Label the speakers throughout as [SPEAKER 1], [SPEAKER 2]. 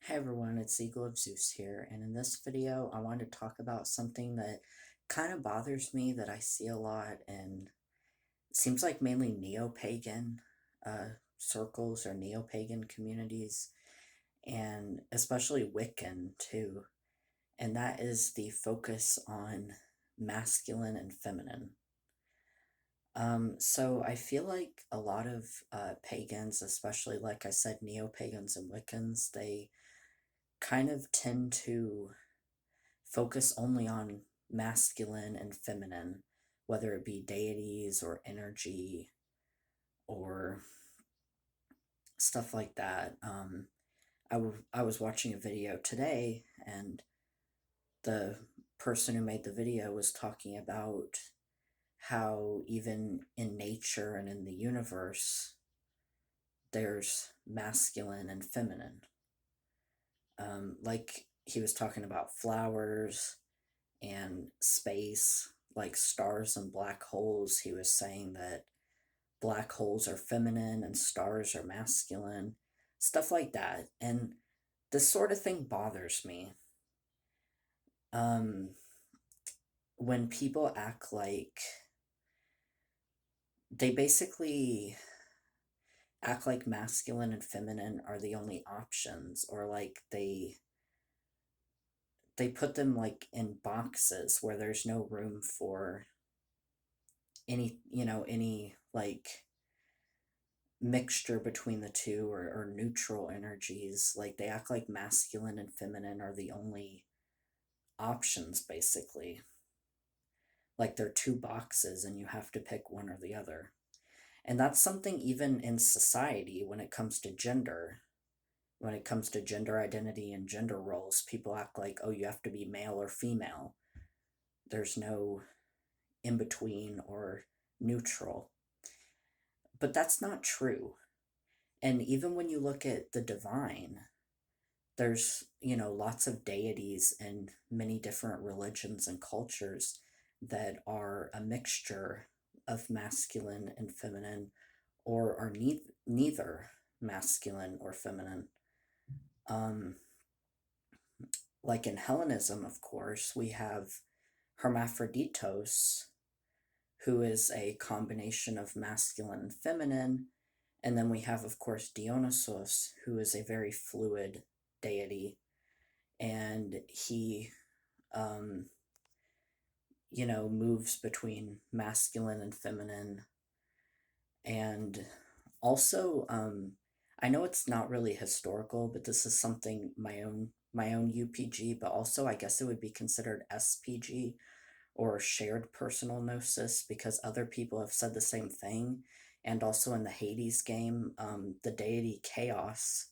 [SPEAKER 1] Hey everyone, it's Eagle of Zeus here, and in this video I wanted to talk about something that kind of bothers me that I see a lot, and it seems like mainly neo-pagan circles or neo-pagan communities, and especially Wiccan too, and that is the focus on masculine and feminine. So I feel like a lot of pagans, especially like I said, neo-pagans and Wiccans, they kind of tend to focus only on masculine and feminine, whether it be deities or energy or stuff like that. I was watching a video today, and the person who made the video was talking about how even in nature and in the universe, there's masculine and feminine. Like he was talking about flowers and space, like stars and black holes. He was saying that black holes are feminine and stars are masculine, stuff like that. And this sort of thing bothers me. Um, when people act like they basically act like masculine and feminine are the only options, or like they put them like in boxes where there's no room for any like mixture between the two, or neutral energies. Like they act like masculine and feminine are the only options, basically. Like they're two boxes and you have to pick one or the other. And that's something even in society when it comes to gender. When it comes to gender identity and gender roles, people act like, oh, you have to be male or female. There's no in between or neutral. But that's not true. And even when you look at the divine, there's, lots of deities in many different religions and cultures that are a mixture of masculine and feminine, or are neither masculine or feminine. Um, like in Hellenism, of course, we have hermaphroditos, who is a combination of masculine and feminine. And then we have, of course, Dionysos, who is a very fluid deity, and he, um, moves between masculine and feminine. And also, I know it's not really historical, but this is something my own UPG, but also I guess it would be considered SPG, or shared personal gnosis, because other people have said the same thing. And also in the Hades game, the deity Chaos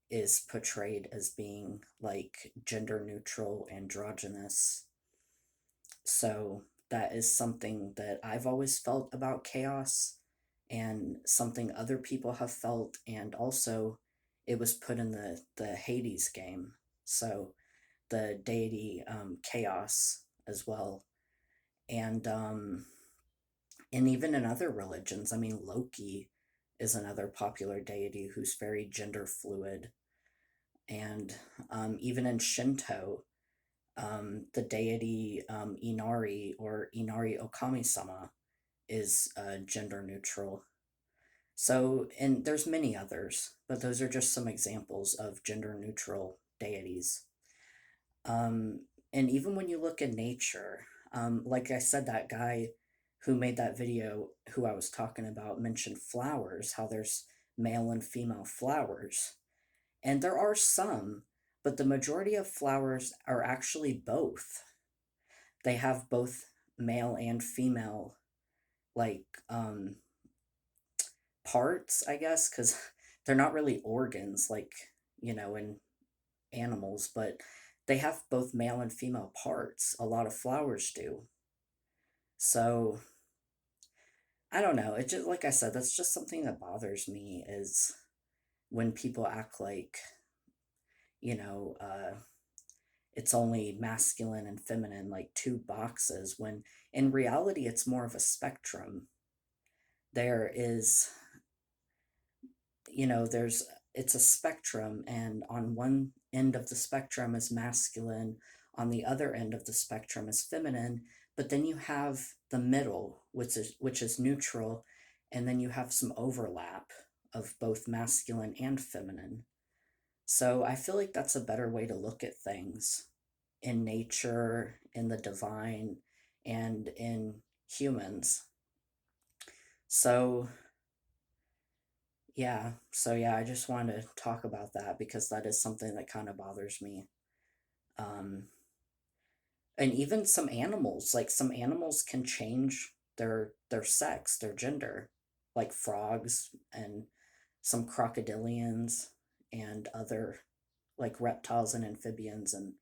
[SPEAKER 1] is portrayed as being like gender neutral, androgynous. So that is something that I've always felt about Chaos, and something other people have felt, and also it was put in the Hades game. So the deity Chaos as well. And even in other religions, I mean, Loki is another popular deity who's very gender fluid. And even in Shinto, the deity Inari, or Inari Okami-sama, is gender neutral. So, and there's many others, but those are just some examples of gender neutral deities. Um, and even when you look at nature, like I said, that guy who made that video, who I was talking about, mentioned flowers, how there's male and female flowers. And there are some, but the majority of flowers are actually both. They have both male and female, like, parts, I guess, because they're not really organs like, in animals, but they have both male and female parts. A lot of flowers do. So I don't know. It just, like I said, that's just something that bothers me, is when people act like, you know, uh, it's only masculine and feminine, like two boxes, when in reality it's more of a spectrum. There is, there's it's a spectrum, and on one end of the spectrum is masculine, on the other end of the spectrum is feminine, but then you have the middle, which is neutral, and then you have some overlap of both masculine and feminine. So I feel like that's a better way to look at things in nature, in the divine, and in humans. So yeah, I just wanted to talk about that because that is something that kind of bothers me. Um, and even some animals, like some animals can change their sex, their gender, like frogs and some crocodilians and other like reptiles and amphibians, and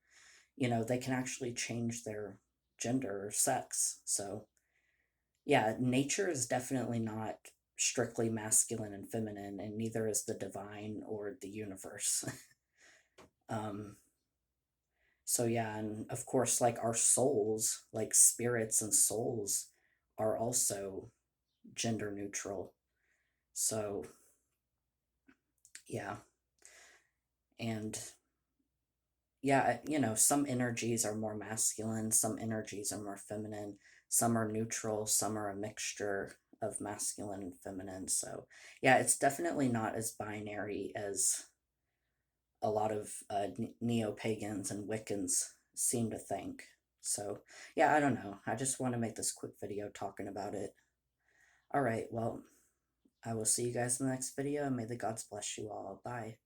[SPEAKER 1] they can actually change their gender or sex. So yeah, nature is definitely not strictly masculine and feminine, and neither is the divine or the universe. um, so yeah, and of course, like our souls, like spirits and souls, are also gender neutral. So yeah, and yeah, some energies are more masculine, some energies are more feminine, some are neutral, some are a mixture of masculine and feminine. So yeah, it's definitely not as binary as a lot of neo-pagans and Wiccans seem to think. So yeah, I don't know. I just want to make this quick video talking about it. All right, well, I will see you guys in the next video, and may the gods bless you all. Bye.